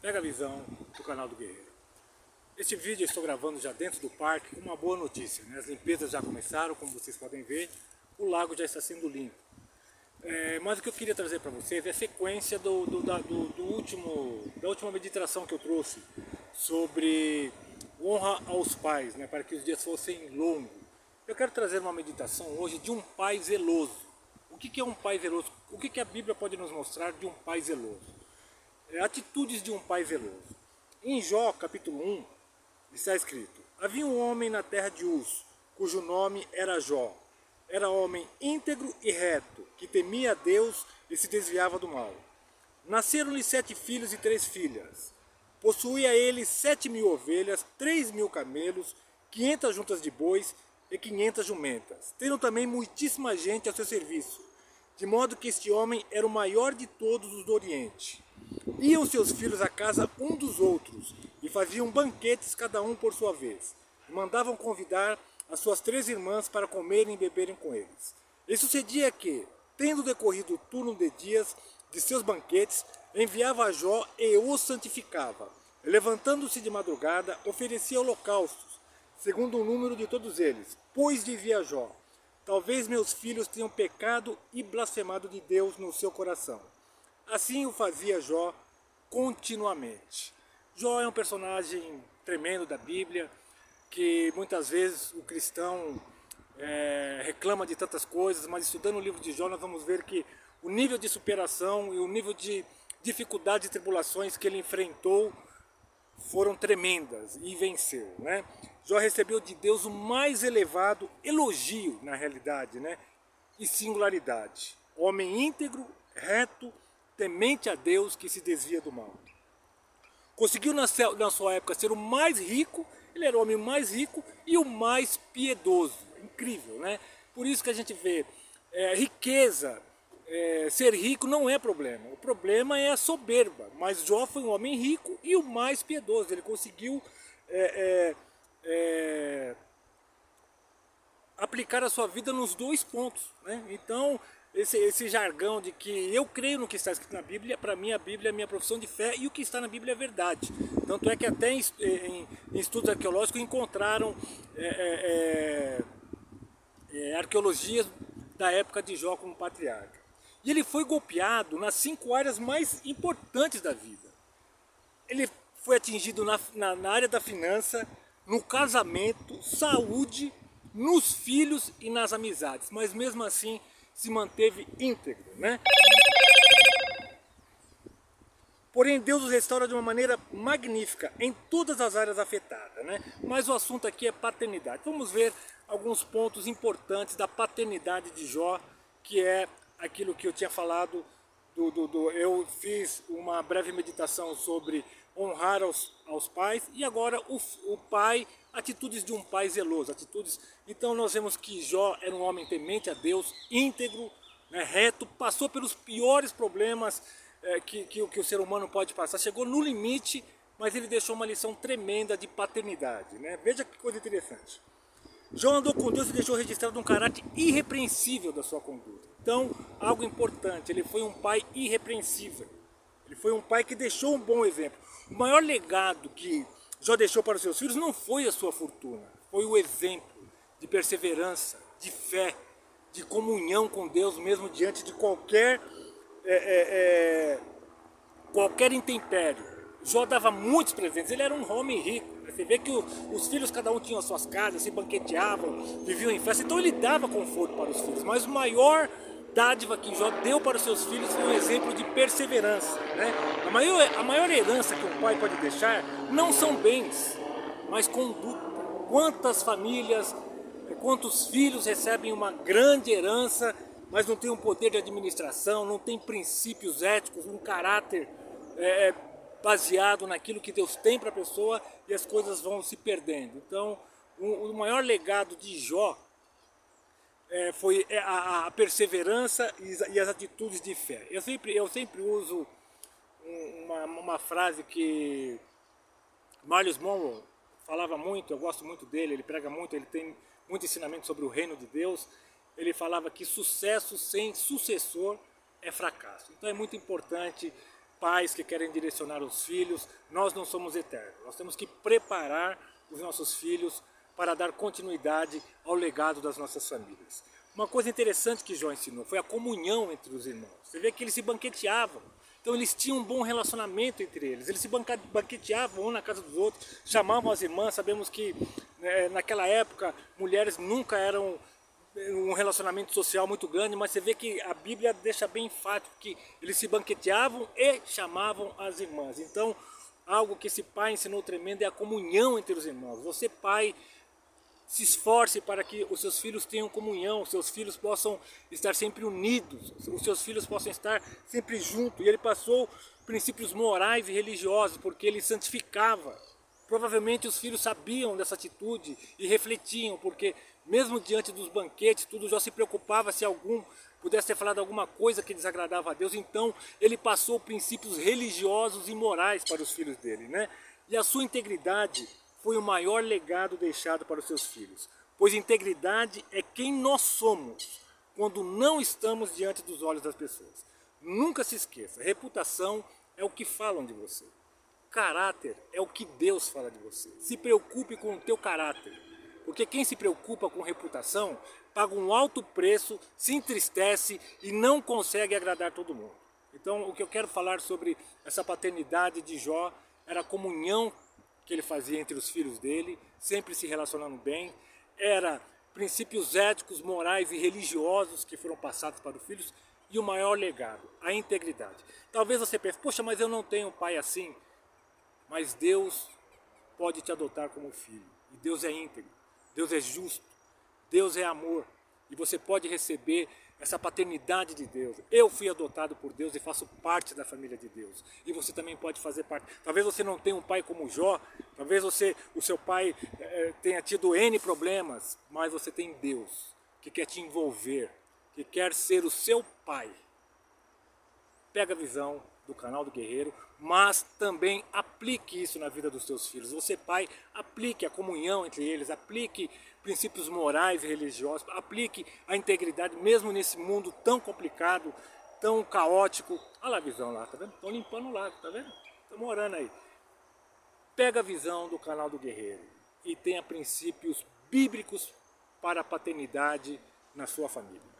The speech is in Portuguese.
Pega a visão do canal do Guerreiro. Este vídeo eu estou gravando já dentro do parque, uma boa notícia, né? As limpezas já começaram, como vocês podem ver, o lago já está sendo limpo. Mas o que eu queria trazer para vocês é a sequência da última meditação que eu trouxe sobre honra aos pais, né? Para que os dias fossem longos. Eu quero trazer uma meditação hoje de um pai zeloso. O que é um pai zeloso? O que a Bíblia pode nos mostrar de um pai zeloso? Atitudes de um pai zeloso. Em Jó, capítulo 1, está escrito: havia um homem na terra de Uz, cujo nome era Jó. Era homem íntegro e reto, que temia a Deus e se desviava do mal. Nasceram-lhe 7 filhos e 3 filhas. Possuía ele 7.000 ovelhas, 3.000 camelos, 500 juntas de bois e 500 jumentas, tendo também muitíssima gente a seu serviço, de modo que este homem era o maior de todos os do Oriente. Iam seus filhos à casa um dos outros, e faziam banquetes cada um por sua vez, e mandavam convidar as suas 3 irmãs para comerem e beberem com eles. E sucedia que, tendo decorrido o turno de dias de seus banquetes, enviava a Jó e o santificava. E, levantando-se de madrugada, oferecia holocaustos, segundo o número de todos eles, pois dizia Jó: talvez meus filhos tenham pecado e blasfemado de Deus no seu coração. Assim o fazia Jó continuamente. Jó é um personagem tremendo da Bíblia, que muitas vezes o cristão reclama de tantas coisas, mas estudando o livro de Jó nós vamos ver que o nível de superação e o nível de dificuldades e tribulações que ele enfrentou foram tremendas e venceu, né? Jó recebeu de Deus o mais elevado elogio, na realidade, né? E singularidade. Homem íntegro, reto, temente a Deus, que se desvia do mal. Conseguiu na sua época ser o mais rico, ele era o homem mais rico e o mais piedoso. Incrível, né? Por isso que a gente vê riqueza, ser rico não é problema. O problema é a soberba. Mas Jó foi um homem rico e o mais piedoso. Ele conseguiu aplicar a sua vida nos 2 pontos, né? Então, esse jargão de que eu creio no que está escrito na Bíblia, para mim a Bíblia é a minha profissão de fé e o que está na Bíblia é verdade. Tanto é que até em estudos arqueológicos encontraram arqueologias da época de Jó como patriarca. E ele foi golpeado nas 5 áreas mais importantes da vida. Ele foi atingido na área da finança, no casamento, saúde, nos filhos e nas amizades. Mas mesmo assim se manteve íntegro, né? Porém, Deus os restaura de uma maneira magnífica em todas as áreas afetadas, né? Mas o assunto aqui é paternidade. Vamos ver alguns pontos importantes da paternidade de Jó, que é aquilo que eu tinha falado. Eu fiz uma breve meditação sobre honrar aos pais, e agora o pai, atitudes de um pai zeloso, atitudes. Então nós vemos que Jó era um homem temente a Deus, íntegro, né, reto, passou pelos piores problemas que o ser humano pode passar, chegou no limite, mas ele deixou uma lição tremenda de paternidade, né? Veja que coisa interessante. Jó andou com Deus e deixou registrado um caráter irrepreensível da sua conduta. Então, algo importante, ele foi um pai irrepreensível. Ele foi um pai que deixou um bom exemplo. O maior legado que Jó deixou para os seus filhos não foi a sua fortuna, foi o exemplo de perseverança, de fé, de comunhão com Deus, mesmo diante de qualquer intempérie. Jó dava muitos presentes, ele era um homem rico. Você vê que os filhos, cada um tinha as suas casas, se banqueteavam, viviam em festa, então ele dava conforto para os filhos. Mas o maior dádiva que Jó deu para os seus filhos foi um exemplo de perseverança, né? A maior herança que um pai pode deixar não são bens, mas conduta. Quantas famílias, quantos filhos recebem uma grande herança, mas não tem um poder de administração, não tem princípios éticos, um caráter baseado naquilo que Deus tem para a pessoa, e as coisas vão se perdendo. Então, o maior legado de Jó foi a perseverança e as atitudes de fé. Eu sempre uso uma frase que Marlis Monroe falava muito, eu gosto muito dele, ele prega muito, ele tem muito ensinamento sobre o reino de Deus. Ele falava que sucesso sem sucessor é fracasso. Então é muito importante pais que querem direcionar os filhos, nós não somos eternos. Nós temos que preparar os nossos filhos para dar continuidade ao legado das nossas famílias. Uma coisa interessante que Jó ensinou foi a comunhão entre os irmãos. Você vê que eles se banqueteavam. Então eles tinham um bom relacionamento entre eles se banqueteavam um na casa dos outros, chamavam as irmãs. Sabemos que naquela época mulheres nunca eram um relacionamento social muito grande, mas você vê que a Bíblia deixa bem enfático que eles se banqueteavam e chamavam as irmãs. Então algo que esse pai ensinou tremendo é a comunhão entre os irmãos. Você, pai, se esforce para que os seus filhos tenham comunhão, os seus filhos possam estar sempre unidos, os seus filhos possam estar sempre juntos. E ele passou princípios morais e religiosos, porque ele santificava. Provavelmente os filhos sabiam dessa atitude e refletiam, porque mesmo diante dos banquetes, tudo já se preocupava se algum pudesse ter falado alguma coisa que desagradava a Deus. Então ele passou princípios religiosos e morais para os filhos dele, né? E a sua integridade foi o maior legado deixado para os seus filhos, pois integridade é quem nós somos quando não estamos diante dos olhos das pessoas. Nunca se esqueça, reputação é o que falam de você, caráter é o que Deus fala de você. Se preocupe com o teu caráter, porque quem se preocupa com reputação paga um alto preço, se entristece e não consegue agradar todo mundo. Então o que eu quero falar sobre essa paternidade de Jó era a comunhão que ele fazia entre os filhos dele, sempre se relacionando bem, era princípios éticos, morais e religiosos que foram passados para os filhos, e o maior legado, a integridade. Talvez você pense, poxa, mas eu não tenho um pai assim, mas Deus pode te adotar como filho, e Deus é íntegro, Deus é justo, Deus é amor, e você pode receber essa paternidade de Deus. Eu fui adotado por Deus e faço parte da família de Deus. E você também pode fazer parte. Talvez você não tenha um pai como Jó, talvez o seu pai tenha tido N problemas, mas você tem Deus que quer te envolver, que quer ser o seu pai. Pega a visão do canal do Guerreiro, mas também aplique isso na vida dos seus filhos. Você, pai, aplique a comunhão entre eles, aplique princípios morais e religiosos, aplique a integridade, mesmo nesse mundo tão complicado, tão caótico. Olha lá a visão lá, tá vendo? Estão limpando o lago, tá vendo? Estamos orando aí. Pega a visão do canal do Guerreiro e tenha princípios bíblicos para a paternidade na sua família.